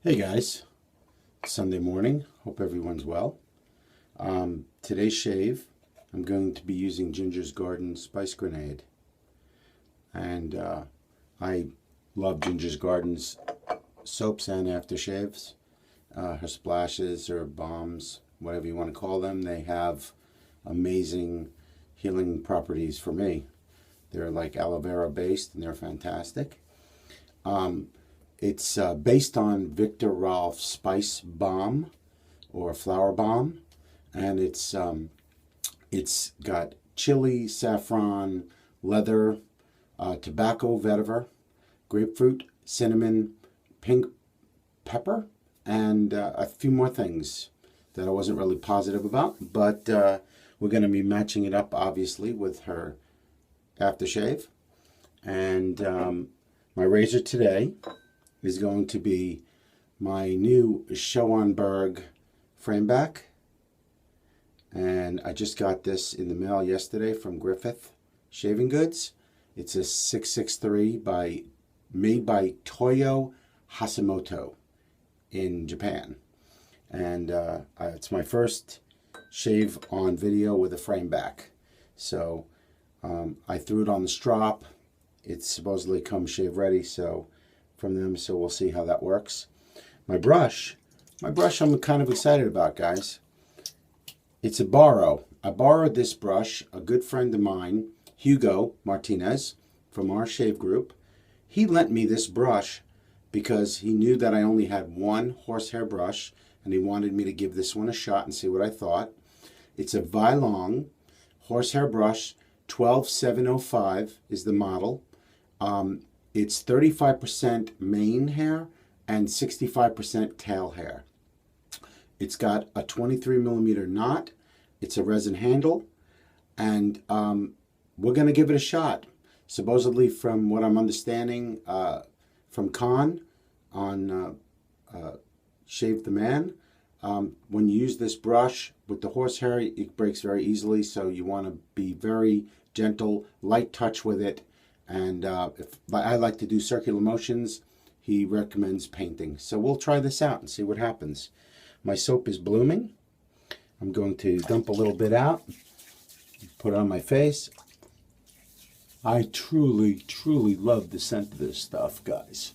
Hey guys, Sunday morning. Hope everyone's well. Today's shave, I'm going to be using Ginger's Garden Spice Grenade. And I love Ginger's Garden's soaps and aftershaves. Her splashes or balms, whatever you want to call them, they have amazing healing properties for me. They're like aloe vera based and they're fantastic. It's based on Victor Rolf's Spice Bomb or Flower Bomb, and it's got chili, saffron, leather, tobacco vetiver, grapefruit, cinnamon, pink pepper, and a few more things that I wasn't really positive about. But we're going to be matching it up, obviously, with her aftershave. And my razor today is going to be my new Scheon Burg Frameback. And I just got this in the mail yesterday from Griffith Shaving Goods. It's a 663 made by Toyo Hashimoto in Japan. And it's my first shave on video with a Frameback. So I threw it on the strop. It's supposedly come shave ready, so we'll see how that works. My brush I'm kind of excited about, guys. It's a borrow. I borrowed this brush, a good friend of mine, Hugo Martinez, from our shave group. He lent me this brush because he knew that I only had one horsehair brush, and he wanted me to give this one a shot and see what I thought. It's a Vylong horsehair brush, 12705 is the model. It's 35% mane hair and 65% tail hair. It's got a 23 millimeter knot. It's a resin handle, and we're going to give it a shot. Supposedly, from what I'm understanding from Khan on Shave the Man, when you use this brush with the horsehair, it breaks very easily, so you want to be very gentle, light touch with it. And if I like to do circular motions, he recommends painting. So we'll try this out and see what happens. My soap is blooming. I'm going to dump a little bit out, put it on my face. I truly, truly love the scent of this stuff, guys.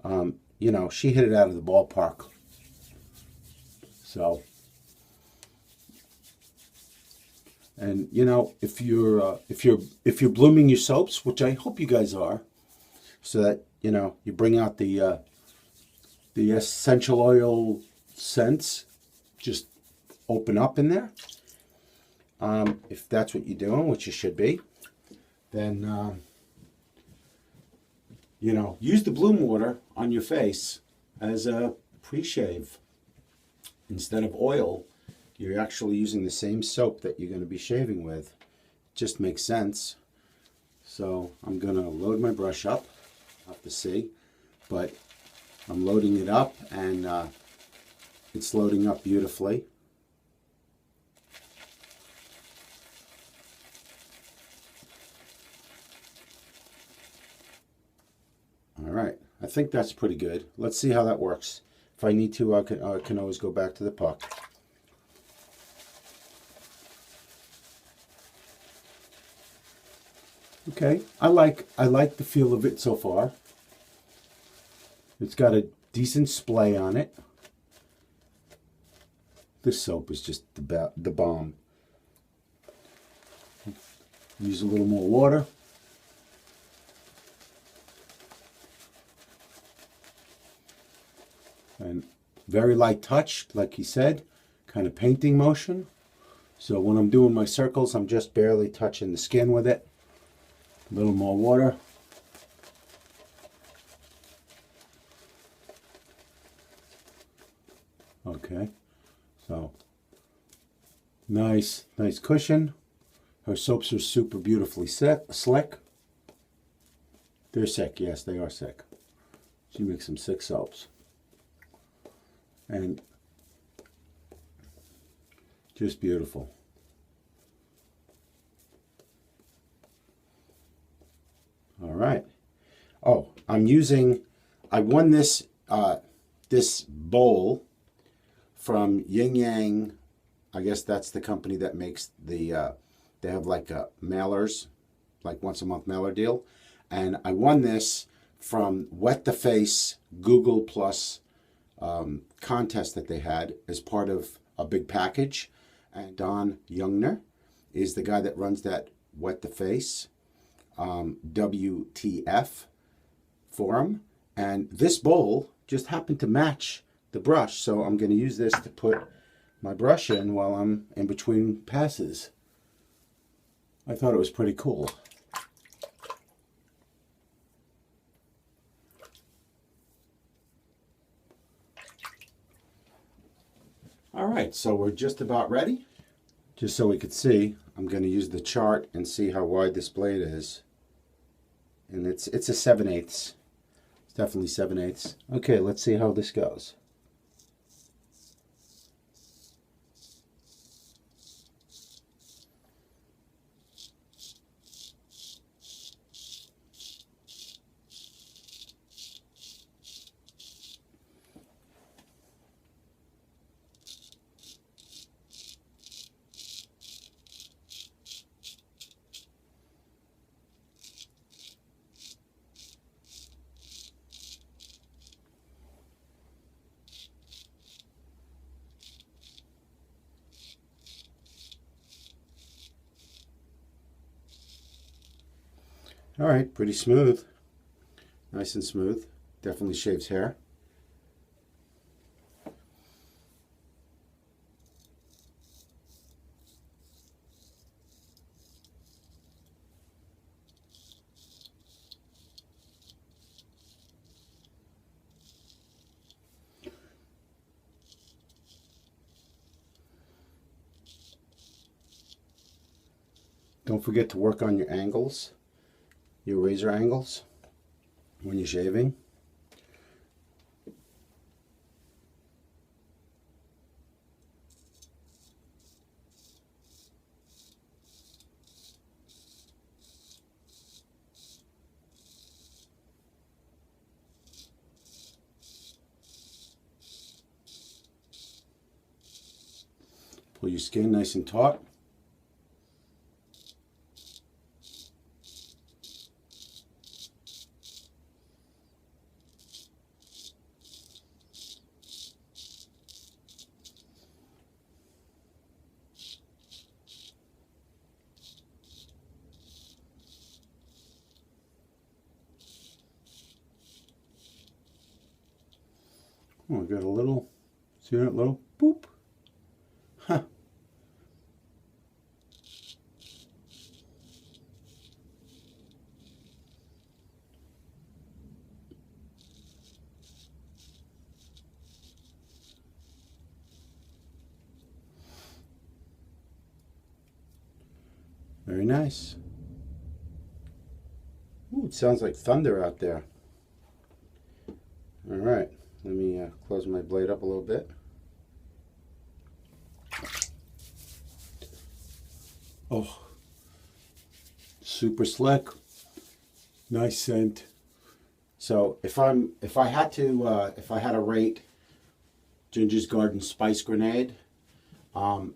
You know, she hit it out of the ballpark. So, and you know, if you're blooming your soaps, which I hope you guys are, so that you know you bring out the essential oil scents, just open up in there. If that's what you're doing, which you should be, then you know, use the bloom water on your face as a pre-shave instead of oil. You're actually using the same soap that you're going to be shaving with. Just makes sense. So I'm going to load my brush up. I'll have to see. But I'm loading it up, and it's loading up beautifully. All right. I think that's pretty good. Let's see how that works. If I need to, I can always go back to the puck. Okay, I like the feel of it so far. It's got a decent splay on it. This soap is just the bomb. Use a little more water. And very light touch, like he said, kind of painting motion. So when I'm doing my circles, I'm just barely touching the skin with it. A little more water. Okay, so nice cushion. Her soaps are super beautifully slick. They're sick, yes, they are sick. She makes some sick soaps. And just beautiful. All right. Oh, I won this this bowl from Ying Yang. I guess that's the company that makes the, they have like mailers, like once a month mailer deal. And I won this from Wet the Face Google Plus contest that they had as part of a big package. And Don Youngner is the guy that runs that Wet the Face WTF forum. And this bowl just happened to match the brush. So I'm going to use this to put my brush in while I'm in between passes. I thought it was pretty cool. All right, so we're just about ready. Just so we could see, I'm going to use the chart and see how wide this blade is. And it's a 7/8. It's definitely 7/8. Okay, let's see how this goes. All right, pretty smooth. Nice and smooth. Definitely shaves hair. Don't forget to work on your angles, your razor angles, when you're shaving. Pull your skin nice and taut. Oh, I got a little, see that little boop? Huh. Very nice. Ooh, it sounds like thunder out there. All right, let me close my blade up a little bit. Oh, super slick. Nice scent. So if I had to rate Ginger's Garden Spice Grenade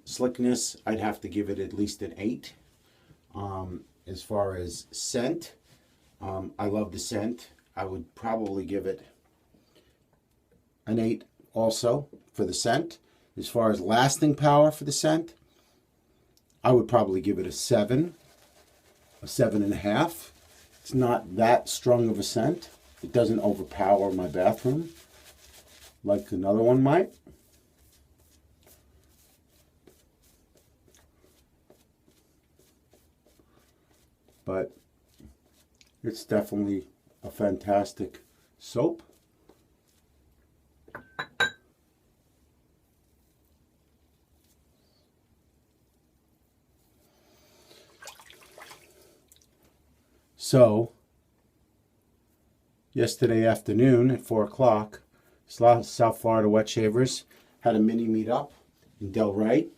slickness, I'd have to give it at least an 8. As far as scent, I love the scent. I would probably give it an 8 also for the scent. As far as lasting power for the scent, I would probably give it a 7, a 7.5. It's not that strong of a scent. It doesn't overpower my bathroom like another one might. But it's definitely a fantastic soap. So, yesterday afternoon at 4 o'clock, South Florida Wet Shavers had a mini meetup in Delray,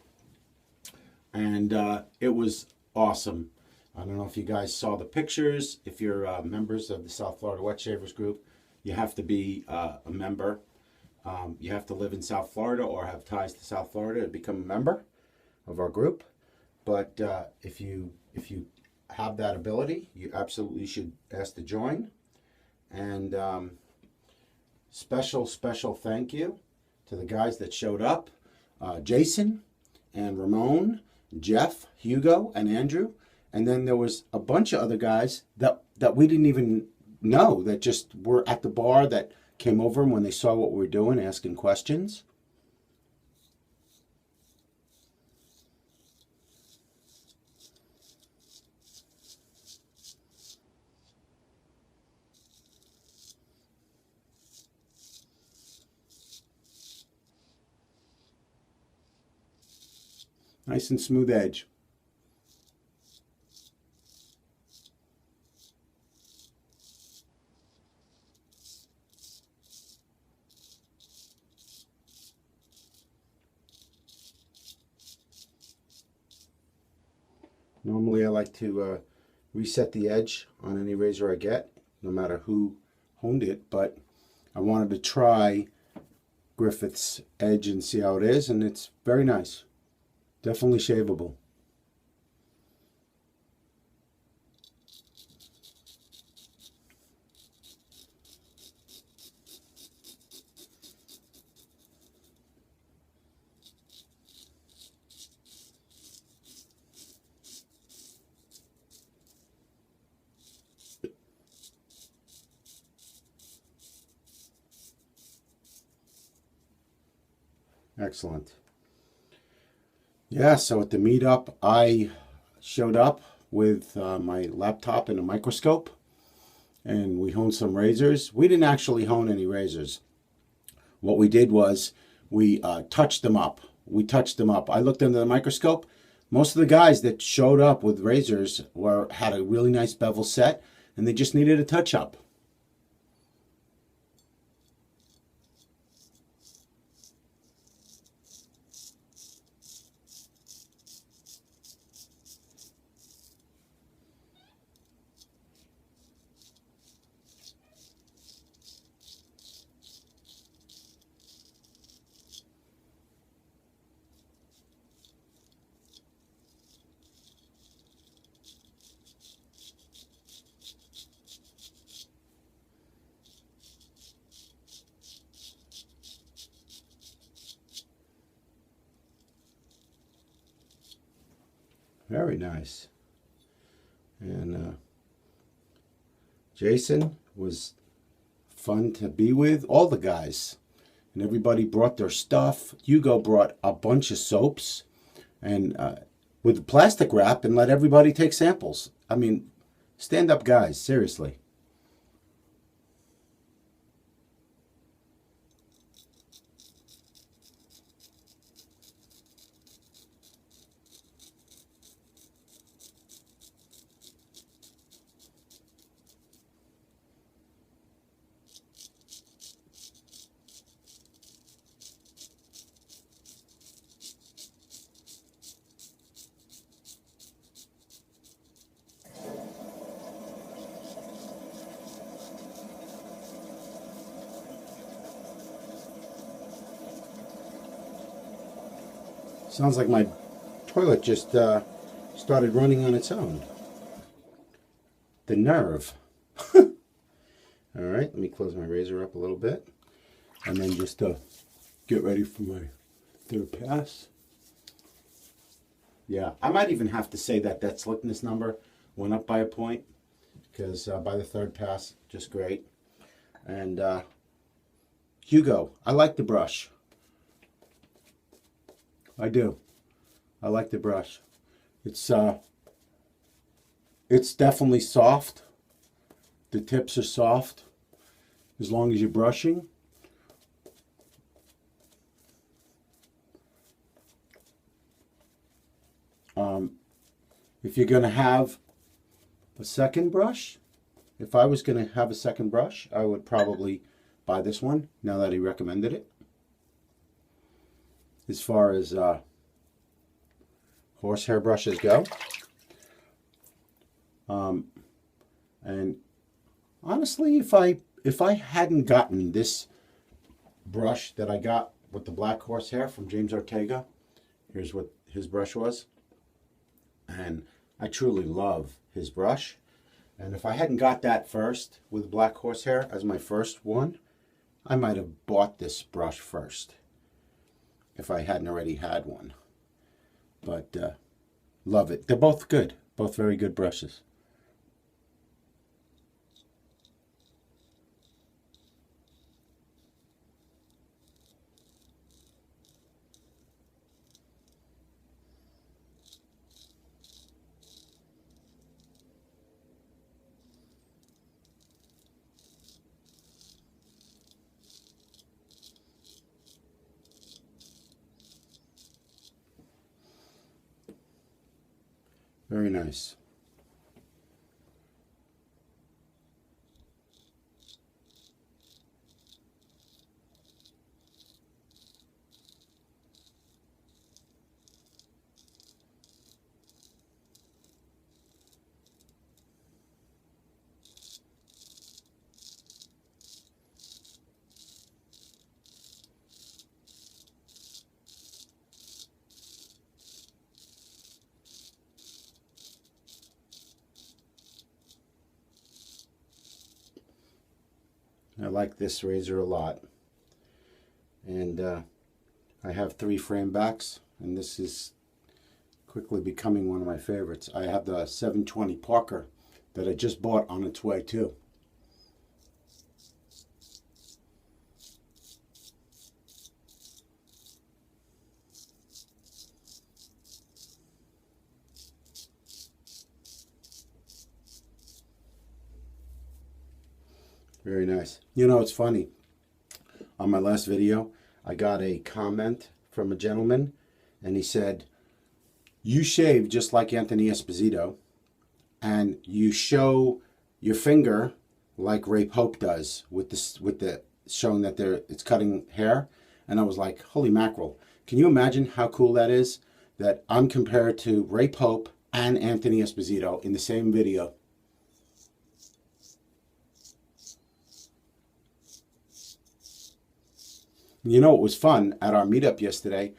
and it was awesome. I don't know if you guys saw the pictures. If you're members of the South Florida Wet Shavers group, you have to be a member You have to live in South Florida or have ties to South Florida to become a member of our group. But if you have that ability, you absolutely should ask to join. And special thank you to the guys that showed up, Jason and Ramon, Jeff, Hugo, and Andrew. And then there was a bunch of other guys that we didn't even know, that just were at the bar, that came over, and when they saw what we were doing, asking questions. Nice and smooth edge. Normally I like to reset the edge on any razor I get, no matter who honed it, but I wanted to try Griffith's edge and see how it is, and it's very nice. Definitely shaveable. Excellent. Yeah, so at the meetup, I showed up with my laptop and a microscope, and we honed some razors. We didn't actually hone any razors. What we did was we touched them up. I looked under the microscope. Most of the guys that showed up with razors had a really nice bevel set, and they just needed a touch up. Very nice. And Jason was fun to be with. All the guys. And everybody brought their stuff. Hugo brought a bunch of soaps and with plastic wrap, and let everybody take samples. I mean, stand up guys, seriously. Sounds like my toilet just started running on its own. The nerve. All right, let me close my razor up a little bit. And then just get ready for my third pass. Yeah, I might even have to say that slickness number went up by a point, because by the third pass, just great. And Hugo, I like the brush. I do. I like the brush. It's definitely soft. The tips are soft as long as you're brushing. If you're going to have a second brush, if I was going to have a second brush, I would probably buy this one, now that he recommended it. As far as horsehair brushes go. And honestly, if I hadn't gotten this brush that I got with the black horsehair from James Ortega. Here's what his brush was. And I truly love his brush. And if I hadn't got that first with black horsehair as my first one, I might have bought this brush first if I hadn't already had one. But love it. They're both good. Both very good brushes. Very nice. I like this razor a lot. And I have 3 Framebacks, and this is quickly becoming one of my favorites. I have the 720 Parker that I just bought on its way too. Very nice. You know, it's funny. On my last video, I got a comment from a gentleman, and he said, "You shave just like Anthony Esposito, and you show your finger like Ray Pope does with the showing that it's cutting hair." And I was like, "Holy mackerel! Can you imagine how cool that is? That I'm compared to Ray Pope and Anthony Esposito in the same video." You know, it was fun at our meetup yesterday.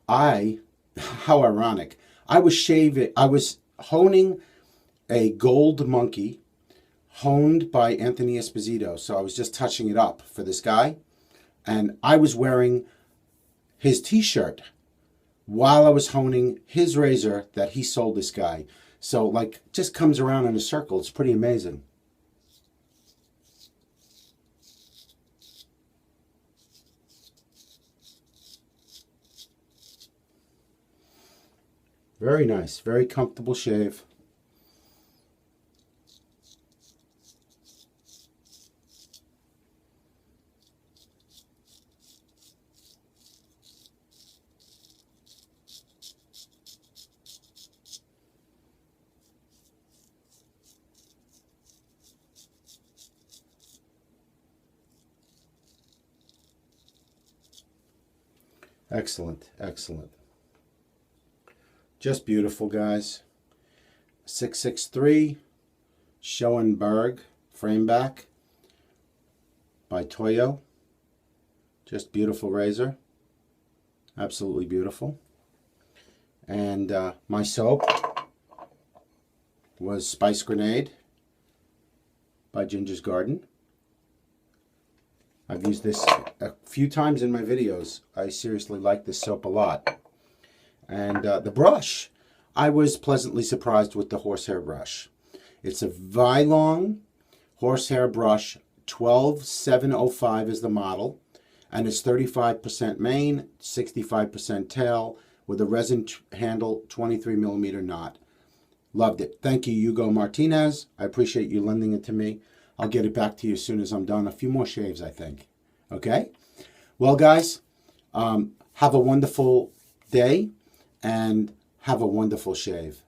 How ironic. I was honing a gold monkey honed by Anthony Esposito. So I was just touching it up for this guy. And I was wearing his t-shirt while I was honing his razor that he sold this guy. So like, just comes around in a circle. It's pretty amazing. Very nice, very comfortable shave. Excellent, excellent. Just beautiful, guys. 663 Scheon Burg Frameback by Toyo. Just beautiful razor. Absolutely beautiful. And my soap was Spice Grenade by Ginger's Garden. I've used this a few times in my videos. I seriously like this soap a lot. And the brush, I was pleasantly surprised with the horsehair brush. It's a Vylong horsehair brush, 12705 is the model, and it's 35% mane, 65% tail, with a resin handle, 23mm knot. Loved it. Thank you, Hugo Martinez. I appreciate you lending it to me. I'll get it back to you as soon as I'm done. A few more shaves, I think. Okay? Well, guys, have a wonderful day. And have a wonderful shave.